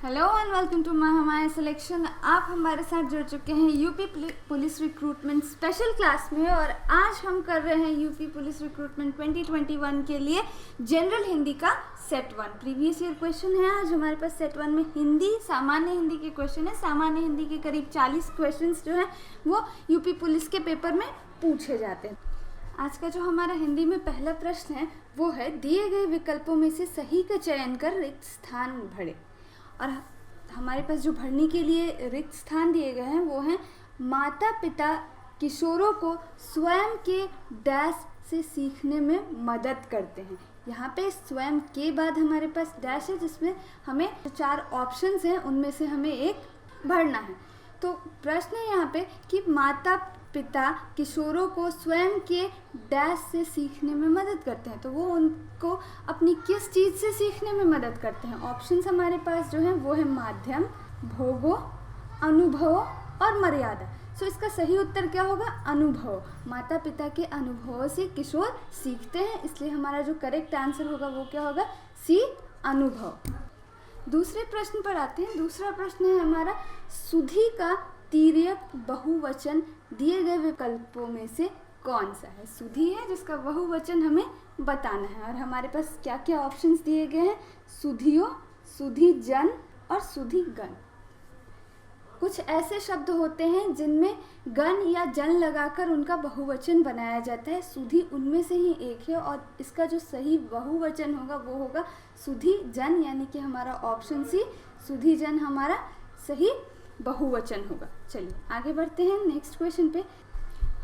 Hello and welcome to हमारे selection. आप हमारे साथ जुड़ चुके हैं UP police recruitment special class में और आज हम कर रहे हैं यूपी पुलिस रिक्रूटमेंट 2021 के लिए जनरल हिंदी का सेट 1 प्रीवियस ईयर क्वेश्चन है। आज हमारे पास सेट 1 में हिंदी सामान्य हिंदी के क्वेश्चन है। सामान्य हिंदी के करीब 40 क्वेश्चन जो हैं वो यूपी पुलिस के पेपर में पूछे जाते हैं। आज का जो हमारा हिंदी में पहला प्रश्न है वो है, दिए गए विकल्पों में से सही का चयन कर रिक्त स्थान भरें। और हमारे पास जो भरने के लिए रिक्त स्थान दिए गए हैं वो हैं, माता पिता किशोरों को स्वयं के डैश से सीखने में मदद करते हैं। यहाँ पे स्वयं के बाद हमारे पास डैश है जिसमें हमें 4 ऑप्शंस हैं, उनमें से हमें एक भरना है। तो प्रश्न है यहाँ पे कि माता पिता किशोरों को स्वयं के डैश से सीखने में मदद करते हैं, तो वो उनको अपनी किस चीज़ से सीखने में मदद करते हैं। ऑप्शंस हमारे पास जो हैं वो है माध्यम, भोगों, अनुभव और मर्यादा। सो इसका सही उत्तर क्या होगा? अनुभव। माता पिता के अनुभवों से किशोर सीखते हैं, इसलिए हमारा जो करेक्ट आंसर होगा वो क्या होगा? सी, अनुभव। दूसरे प्रश्न पर आते हैं। दूसरा प्रश्न है हमारा, सुधी का तिर्यक बहुवचन दिए गए विकल्पों में से कौन सा है? सुधी है जिसका बहुवचन हमें बताना है और हमारे पास क्या क्या ऑप्शंस दिए गए हैं? सुधियो, सुधी जन और सुधी गण। कुछ ऐसे शब्द होते हैं जिनमें गण या जन लगाकर उनका बहुवचन बनाया जाता है। सुधी उनमें से ही एक है और इसका जो सही बहुवचन होगा वो होगा सुधी जन, यानी कि हमारा ऑप्शन सी सुधी जन हमारा सही बहुवचन होगा। चलिए आगे बढ़ते हैं नेक्स्ट क्वेश्चन पे।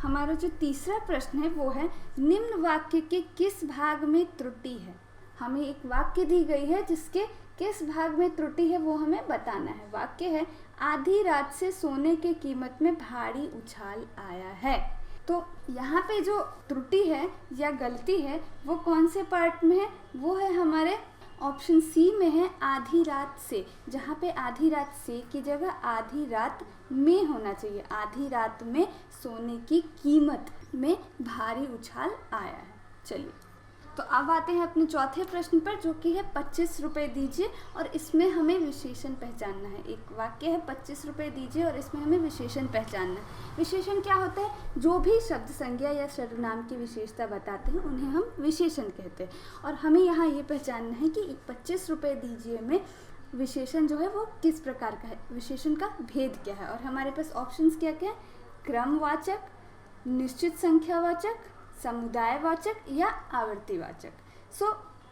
हमारा जो तीसरा प्रश्न है वो है, निम्न वाक्य के किस भाग में त्रुटि है? हमें एक वाक्य दी गई है जिसके किस भाग में त्रुटि है वो हमें बताना है। वाक्य है, आधी रात से सोने की कीमत में भारी उछाल आया है। तो यहाँ पे जो त्रुटि है या गलती है वो कौन से पार्ट में है? वो है हमारे ऑप्शन सी में है, आधी रात से, जहाँ पे आधी रात से की जगह आधी रात में होना चाहिए। आधी रात में सोने की कीमत में भारी उछाल आया है। चलिए तो अब आते हैं अपने चौथे प्रश्न पर, जो कि है 25 रुपये दीजिए और इसमें हमें विशेषण पहचानना है। एक वाक्य है 25 रुपये दीजिए और इसमें हमें विशेषण पहचानना है। विशेषण क्या होता है? जो भी शब्द संज्ञा या सर्वनाम की विशेषता बताते हैं उन्हें हम विशेषण कहते हैं। और हमें यहाँ ये पहचानना है कि 25 रुपये दीजिए में विशेषण जो है वो किस प्रकार का है, विशेषण का भेद क्या है। और हमारे पास ऑप्शंस क्या क्या है? क्रमवाचक, निश्चित संख्यावाचक, समुदायवाचक या आवर्तीवाचक। सो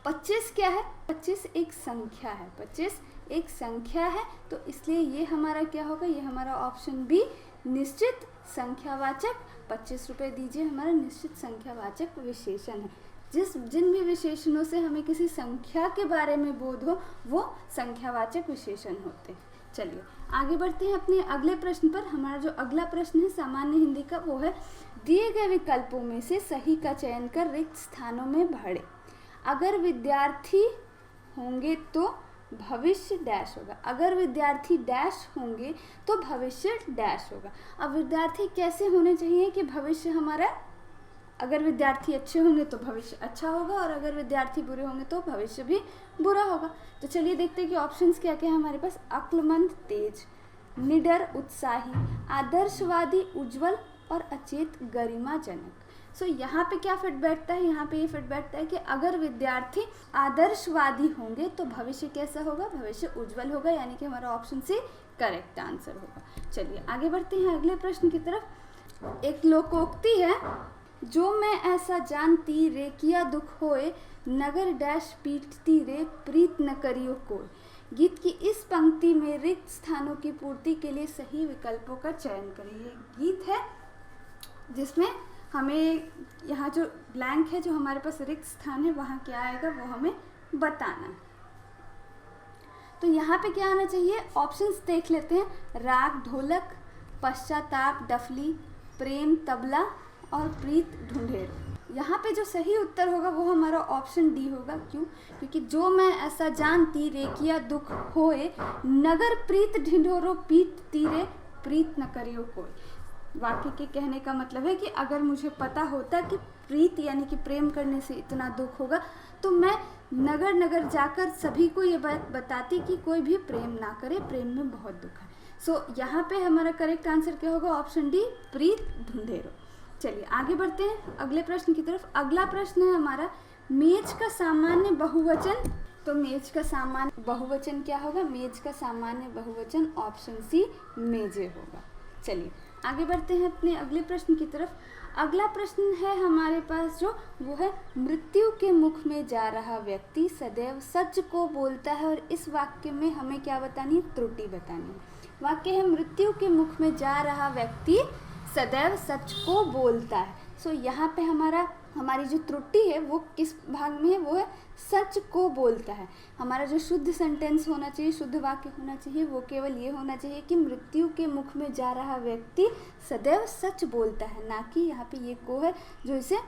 25 क्या है? 25 एक संख्या है। 25 एक संख्या है, तो इसलिए ये हमारा क्या होगा? ये हमारा ऑप्शन बी निश्चित संख्यावाचक। 25 रुपये दीजिए हमारा निश्चित संख्यावाचक विशेषण है। जिन भी विशेषणों से हमें किसी संख्या के बारे में बोध हो वो संख्यावाचक विशेषण होते हैं। चलिए आगे बढ़ते हैं अपने अगले प्रश्न पर। हमारा जो अगला प्रश्न है सामान्य हिंदी का वो है, दिए गए विकल्पों में से सही का चयन कर रिक्त स्थानों में भरें। अगर विद्यार्थी होंगे तो भविष्य डैश होगा। अगर विद्यार्थी डैश होंगे तो भविष्य डैश होगा। अब विद्यार्थी कैसे होने चाहिए कि भविष्य हमारा, अगर विद्यार्थी अच्छे होंगे तो भविष्य अच्छा होगा और अगर विद्यार्थी बुरे होंगे तो भविष्य भी बुरा होगा। तो चलिए देखते हैं कि ऑप्शंस क्या क्या है हमारे पास। अक्लमंद तेज, निडर उत्साही, आदर्शवादी उज्जवल और अचेत गरिमाजनक। सो यहाँ पे क्या फिट बैठता है? यहाँ पे ये फिट बैठता है कि अगर विद्यार्थी आदर्शवादी होंगे तो भविष्य कैसा होगा? भविष्य उज्जवल होगा, यानी कि हमारा ऑप्शन सी करेक्ट आंसर होगा। चलिए आगे बढ़ते हैं अगले प्रश्न की तरफ। एक लोकोक्ति है, जो मैं ऐसा जानती रे किया दुख होए, नगर डैश पीटती रे प्रीत न करियो कोई। गीत की इस पंक्ति में रिक्त स्थानों की पूर्ति के लिए सही विकल्पों का चयन करें। ये गीत है जिसमें हमें यहाँ जो ब्लैंक है, जो हमारे पास रिक्त स्थान है, वहाँ क्या आएगा वो हमें बताना है। तो यहाँ पे क्या आना चाहिए? ऑप्शंस देख लेते हैं। राग ढोलक, पश्चाताप डफली, प्रेम तबला और प्रीत ढूंढेरो। यहाँ पे जो सही उत्तर होगा वो हमारा ऑप्शन डी होगा। क्यों? क्योंकि जो मैं ऐसा जानती रे किया दुख होए, नगर प्रीत ढिंढोरो पीट तीरे प्रीत न करियो कोई। वाक्य के कहने का मतलब है कि अगर मुझे पता होता कि प्रीत यानी कि प्रेम करने से इतना दुख होगा तो मैं नगर नगर जाकर सभी को ये बात बताती कि कोई भी प्रेम ना करे, प्रेम में बहुत दुख है। सो यहाँ पे हमारा करेक्ट आंसर क्या होगा? ऑप्शन डी, प्रीत ढूंढेरो। चलिए आगे बढ़ते हैं अगले प्रश्न की तरफ। अगला प्रश्न है हमारा, मेज का सामान्य बहुवचन। तो मेज का सामान्य बहुवचन क्या होगा? मेज का सामान्य बहुवचन ऑप्शन सी, मेजे होगा। चलिए आगे बढ़ते हैं अपने अगले प्रश्न की तरफ। अगला प्रश्न है हमारे पास जो, वो है, मृत्यु के मुख में जा रहा व्यक्ति सदैव सच को बोलता है, और इस वाक्य में हमें क्या बतानी है? त्रुटि बतानी है। वाक्य है, मृत्यु के मुख में जा रहा व्यक्ति सदैव सच को बोलता है। सो यहाँ पे हमारी जो त्रुटि है वो किस भाग में है? वो है सच को बोलता है। हमारा जो शुद्ध सेंटेंस होना चाहिए, शुद्ध वाक्य होना चाहिए, वो केवल ये होना चाहिए कि मृत्यु के मुख में जा रहा व्यक्ति सदैव सच बोलता है, ना कि यहाँ पे ये को है जो इसे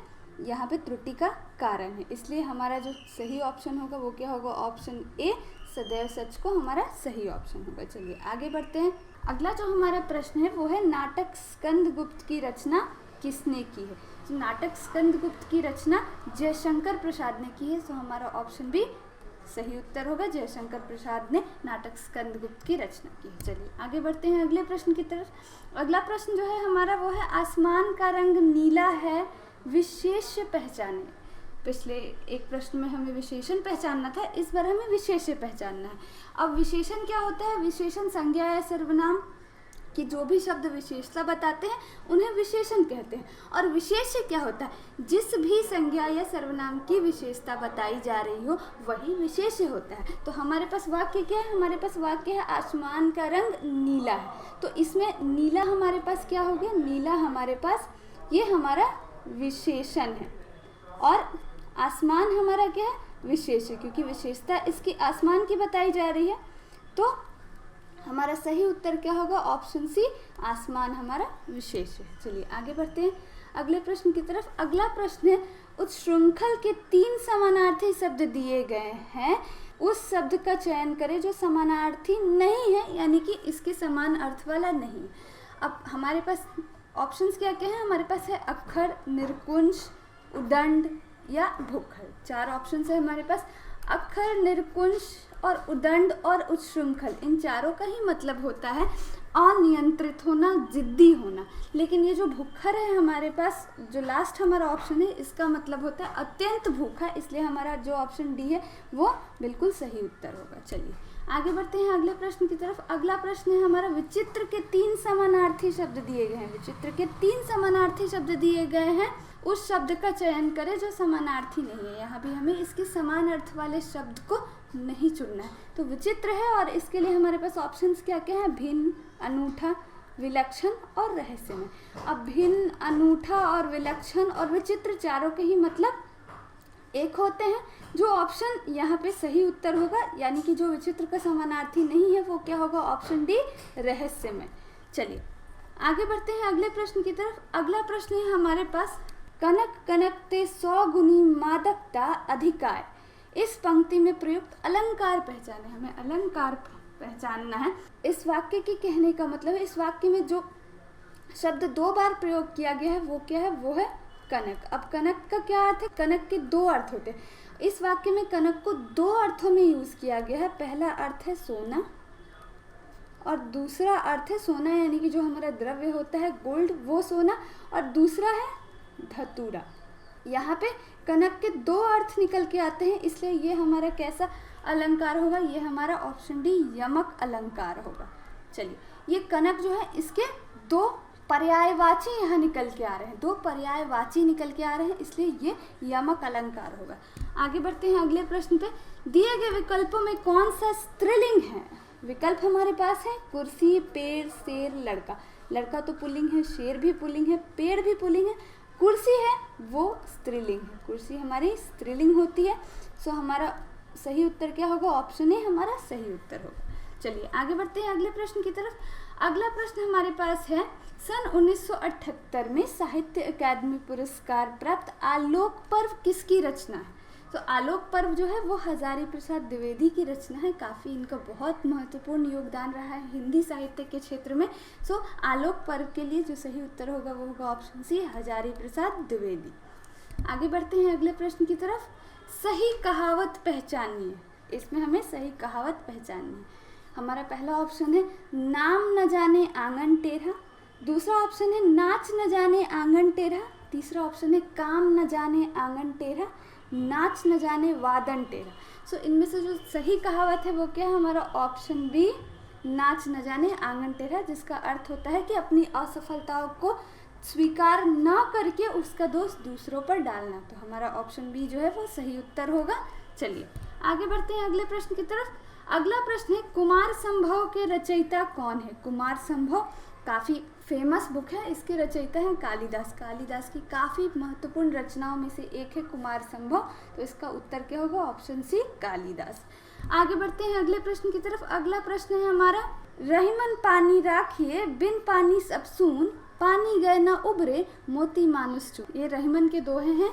यहाँ पे त्रुटि का कारण है। इसलिए हमारा जो सही ऑप्शन होगा वो क्या होगा? ऑप्शन ए, सदैव सच को हमारा सही ऑप्शन होगा। चलिए आगे बढ़ते हैं। अगला जो हमारा प्रश्न है वो है, नाटक स्कंदगुप्त की रचना किसने की है? तो नाटक स्कंदगुप्त की रचना जयशंकर प्रसाद ने की है। सो हमारा ऑप्शन बी सही उत्तर होगा, जयशंकर प्रसाद ने नाटक स्कंदगुप्त की रचना की है। चलिए आगे बढ़ते हैं अगले प्रश्न की तरफ। अगला प्रश्न जो है हमारा वो है, आसमान का रंग नीला है, विशेष्य पहचाने। पिछले एक प्रश्न में हमें विशेषण पहचानना था, इस बार हमें विशेष्य पहचानना है। अब विशेषण क्या होता है? विशेषण संज्ञा या सर्वनाम कि जो भी शब्द विशेषता बताते हैं उन्हें विशेषण कहते हैं। और विशेष्य क्या होता है? जिस भी संज्ञा या सर्वनाम की विशेषता बताई जा रही हो वही विशेष्य होता है। तो हमारे पास वाक्य क्या है? हमारे पास वाक्य है, आसमान का रंग नीला है। तो इसमें नीला हमारे पास क्या हो गया? नीला हमारे पास ये हमारा विशेषण है, और आसमान हमारा क्या है? विशेष्य, क्योंकि विशेषता इसकी आसमान की बताई जा रही है। तो हमारा सही उत्तर क्या होगा? ऑप्शन सी, आसमान हमारा विशेष्य है। चलिए आगे बढ़ते हैं अगले प्रश्न की तरफ। अगला प्रश्न है, उस श्रृंखल के 3 समानार्थी शब्द दिए गए हैं, उस शब्द का चयन करें जो समानार्थी नहीं है, यानी कि इसके समान अर्थ वाला नहीं। अब हमारे पास ऑप्शंस क्या क्या हैं? हमारे पास है अक्खर, निरकुंज, उदंड या भूखर। 4 ऑप्शन है हमारे पास। अक्खर, निरकुंज और उदंड और उच्छृंखल, इन चारों का ही मतलब होता है अनियंत्रित होना, जिद्दी होना। लेकिन ये जो भूखर है हमारे पास, जो लास्ट हमारा ऑप्शन है, इसका मतलब होता है अत्यंत भूखा। इसलिए हमारा जो ऑप्शन डी है वो बिल्कुल सही उत्तर होगा। चलिए आगे बढ़ते हैं अगले प्रश्न की तरफ। अगला प्रश्न है हमारा, विचित्र के 3 समानार्थी शब्द दिए गए हैं। विचित्र के 3 समानार्थी शब्द दिए गए हैं, उस शब्द का चयन करें जो समानार्थी नहीं है। यहाँ भी हमें इसके समान अर्थ वाले शब्द को नहीं चुनना है। तो विचित्र है और इसके लिए हमारे पास ऑप्शंस क्या क्या है? भिन्न, अनूठा, विलक्षण और रहस्यमय। अब भिन्न, अनूठा और विलक्षण और विचित्र चारों के ही मतलब एक होते हैं। जो ऑप्शन यहाँ पे सही उत्तर होगा, यानी कि जो विचित्र का समानार्थी नहीं है, वो क्या होगा? ऑप्शन डी, रहस्यमय। चलिए आगे बढ़ते हैं अगले प्रश्न की तरफ। अगला प्रश्न है हमारे पास, कनक कनकते 100 गुनी मादकता अधिकाय। इस पंक्ति में प्रयुक्त अलंकार पहचाने। हमें अलंकार पहचानना है। इस वाक्य के कहने का मतलब है, इस वाक्य में जो शब्द 2 बार प्रयोग किया गया है वो क्या है? वो है कनक। अब कनक का क्या अर्थ है? कनक के 2 अर्थ होते हैं। इस वाक्य में कनक को 2 अर्थों में यूज किया गया है। पहला अर्थ है सोना, और दूसरा अर्थ है सोना यानी कि जो हमारा द्रव्य होता है गोल्ड, वो सोना, और दूसरा है धतूरा। यहाँ पे कनक के 2 अर्थ निकल के आते हैं, इसलिए ये हमारा कैसा अलंकार होगा? ये हमारा ऑप्शन डी, यमक अलंकार होगा। चलिए, ये कनक जो है इसके 2 पर्यायवाची यहाँ निकल के आ रहे हैं, 2 पर्यायवाची निकल के आ रहे हैं, इसलिए ये यमक अलंकार होगा। आगे बढ़ते हैं अगले प्रश्न पे। दिए गए विकल्पों में कौन सा स्त्रीलिंग है? विकल्प हमारे पास है कुर्सी, पेड़, शेर, लड़का। लड़का तो पुल्लिंग है, शेर भी पुल्लिंग है, पेड़ भी पुल्लिंग है, कुर्सी है वो स्त्रीलिंग है। कुर्सी हमारी स्त्रीलिंग होती है। सो हमारा सही उत्तर क्या होगा? ऑप्शन ए हमारा सही उत्तर होगा। चलिए आगे बढ़ते हैं अगले प्रश्न की तरफ। अगला प्रश्न हमारे पास है, सन 1978 में साहित्य अकादमी पुरस्कार प्राप्त आलोक पर्व किसकी रचना है? तो आलोक पर्व जो है वो हजारी प्रसाद द्विवेदी की रचना है। काफ़ी इनका बहुत महत्वपूर्ण योगदान रहा है हिंदी साहित्य के क्षेत्र में। सो आलोक पर्व के लिए जो सही उत्तर होगा वो होगा ऑप्शन सी, हजारी प्रसाद द्विवेदी। आगे बढ़ते हैं अगले प्रश्न की तरफ। सही कहावत पहचाननी है। इसमें हमें सही कहावत पहचाननी है। हमारा पहला ऑप्शन है नाम न जाने आंगन टेढ़ा, दूसरा ऑप्शन है नाच न जाने आंगन टेढ़ा, तीसरा ऑप्शन है काम न जाने आंगन टेढ़ा, नाच न जाने वादन टेढ़ा। सो इनमें से जो सही कहावत है वो क्या है? हमारा ऑप्शन बी, नाच न जाने आंगन टेढ़ा, जिसका अर्थ होता है कि अपनी असफलताओं को स्वीकार न करके उसका दोष दूसरों पर डालना। तो हमारा ऑप्शन बी जो है वो सही उत्तर होगा। चलिए आगे बढ़ते हैं अगले प्रश्न की तरफ। अगला प्रश्न है कुमार संभव के रचयिता कौन है? कुमार संभव काफ़ी फेमस बुक है, इसके रचयिता हैं कालिदास। कालिदास की काफ़ी महत्वपूर्ण रचनाओं में से एक है कुमार संभव। तो इसका उत्तर क्या होगा? Option C, Kalidas. आगे बढ़ते हैं अगले प्रश्न की तरफ। अगला प्रश्न है हमारा रहीमन पानी राखिए बिन पानी सब सून, पानी गए ना उबरे मोती मानुस चून। ये रहीमन के दोहे हैं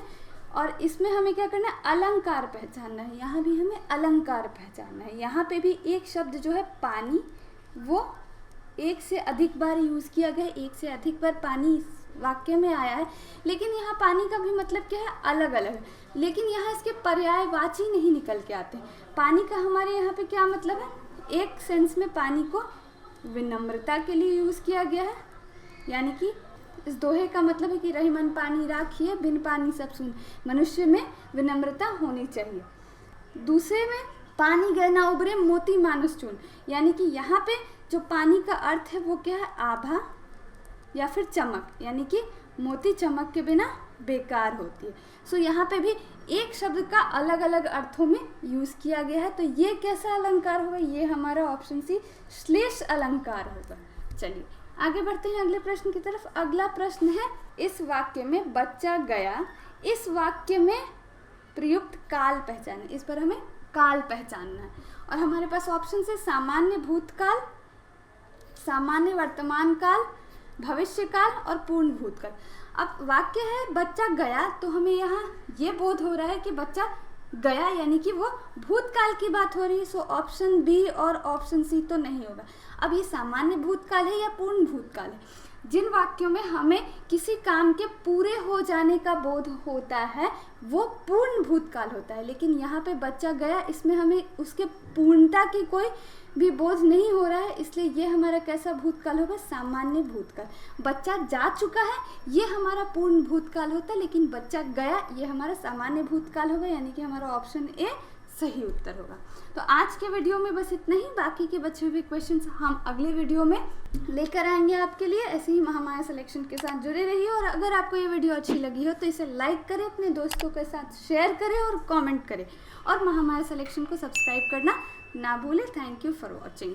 और इसमें हमें क्या करना है? अलंकार पहचानना है। यहाँ भी हमें अलंकार पहचानना है। यहाँ पे भी एक शब्द जो है पानी, वो एक से अधिक बार यूज़ किया गया, एक से अधिक बार पानी इस वाक्य में आया है, लेकिन यहाँ पानी का भी मतलब क्या है? अलग अलग है। लेकिन यहाँ इसके पर्यायवाची नहीं निकल के आते। पानी का हमारे यहाँ पे क्या मतलब है? एक सेंस में पानी को विनम्रता के लिए यूज़ किया गया है, यानी कि इस दोहे का मतलब है कि रहीमन पानी राखिए बिन पानी सब सून, मनुष्य में विनम्रता होनी चाहिए। दूसरे में पानी गए ना उबरे मोती मानुस चून, यानी कि यहाँ पे जो पानी का अर्थ है वो क्या है? आभा या फिर चमक, यानी कि मोती चमक के बिना बेकार होती है। सो यहाँ पे भी एक शब्द का अलग अलग अर्थों में यूज़ किया गया है। तो ये कैसा अलंकार होगा? ये हमारा ऑप्शन सी, श्लेष अलंकार होगा। चलिए आगे बढ़ते हैं अगले प्रश्न की तरफ। अगला प्रश्न है इस वाक्य में बच्चा गया, इस वाक्य में प्रयुक्त काल पहचाने। इस पर हमें काल पहचानना है और हमारे पास ऑप्शन है सामान्य भूतकाल, सामान्य वर्तमान काल, भविष्य काल और पूर्ण भूतकाल। अब वाक्य है बच्चा गया, तो हमें यहाँ ये बोध हो रहा है कि बच्चा गया यानी कि वो भूतकाल की बात हो रही है। सो ऑप्शन बी और ऑप्शन सी तो नहीं होगा। अब ये सामान्य भूतकाल है या पूर्ण भूतकाल है? जिन वाक्यों में हमें किसी काम के पूरे हो जाने का बोध होता है वो पूर्ण भूतकाल होता है, लेकिन यहाँ पे बच्चा गया, इसमें हमें उसके पूर्णता की कोई भी बोझ नहीं हो रहा है, इसलिए ये हमारा कैसा भूतकाल होगा? सामान्य भूतकाल। बच्चा जा चुका है ये हमारा पूर्ण भूतकाल होता है, लेकिन बच्चा गया ये हमारा सामान्य भूतकाल होगा, यानी कि हमारा ऑप्शन ए सही उत्तर होगा। तो आज के वीडियो में बस इतना ही। बाकी के बचे हुए क्वेश्चंस हम अगले वीडियो में लेकर आएंगे आपके लिए। ऐसे ही महामाया सिलेक्शन के साथ जुड़े रहिए और अगर आपको ये वीडियो अच्छी लगी हो तो इसे लाइक करें, अपने दोस्तों के साथ शेयर करें और कमेंट करें और महामाया सिलेक्शन को सब्सक्राइब करना ना भूलें। Thank you for watching.